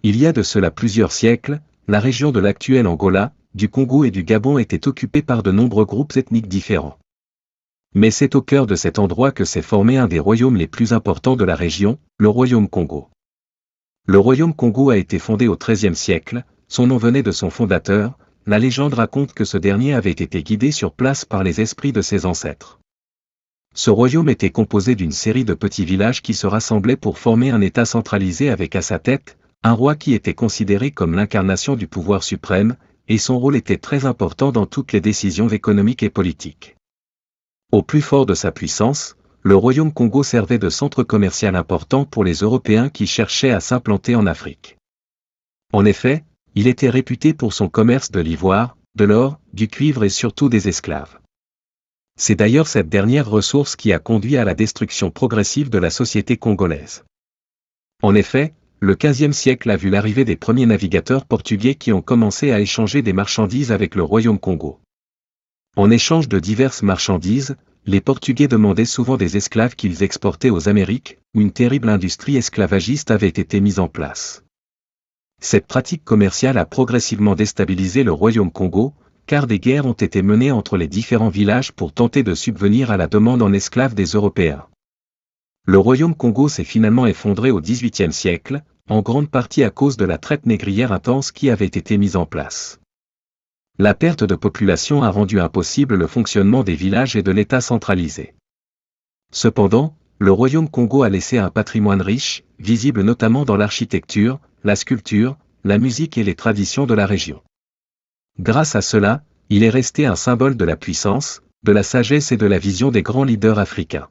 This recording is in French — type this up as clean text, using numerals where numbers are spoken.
Il y a de cela plusieurs siècles, la région de l'actuel Angola, du Congo et du Gabon était occupée par de nombreux groupes ethniques différents. Mais c'est au cœur de cet endroit que s'est formé un des royaumes les plus importants de la région, le royaume Congo. Le royaume Congo a été fondé au XIIIe siècle, son nom venait de son fondateur, la légende raconte que ce dernier avait été guidé sur place par les esprits de ses ancêtres. Ce royaume était composé d'une série de petits villages qui se rassemblaient pour former un État centralisé avec à sa tête, un roi qui était considéré comme l'incarnation du pouvoir suprême, et son rôle était très important dans toutes les décisions économiques et politiques. Au plus fort de sa puissance, le royaume Congo servait de centre commercial important pour les Européens qui cherchaient à s'implanter en Afrique. En effet, il était réputé pour son commerce de l'ivoire, de l'or, du cuivre et surtout des esclaves. C'est d'ailleurs cette dernière ressource qui a conduit à la destruction progressive de la société congolaise. En effet, le XVe siècle a vu l'arrivée des premiers navigateurs portugais qui ont commencé à échanger des marchandises avec le royaume Congo. En échange de diverses marchandises, les Portugais demandaient souvent des esclaves qu'ils exportaient aux Amériques, où une terrible industrie esclavagiste avait été mise en place. Cette pratique commerciale a progressivement déstabilisé le royaume Congo, car des guerres ont été menées entre les différents villages pour tenter de subvenir à la demande en esclaves des Européens. Le royaume Congo s'est finalement effondré au XVIIIe siècle, en grande partie à cause de la traite négrière intense qui avait été mise en place. La perte de population a rendu impossible le fonctionnement des villages et de l'État centralisé. Cependant, le royaume Congo a laissé un patrimoine riche, visible notamment dans l'architecture, la sculpture, la musique et les traditions de la région. Grâce à cela, il est resté un symbole de la puissance, de la sagesse et de la vision des grands leaders africains.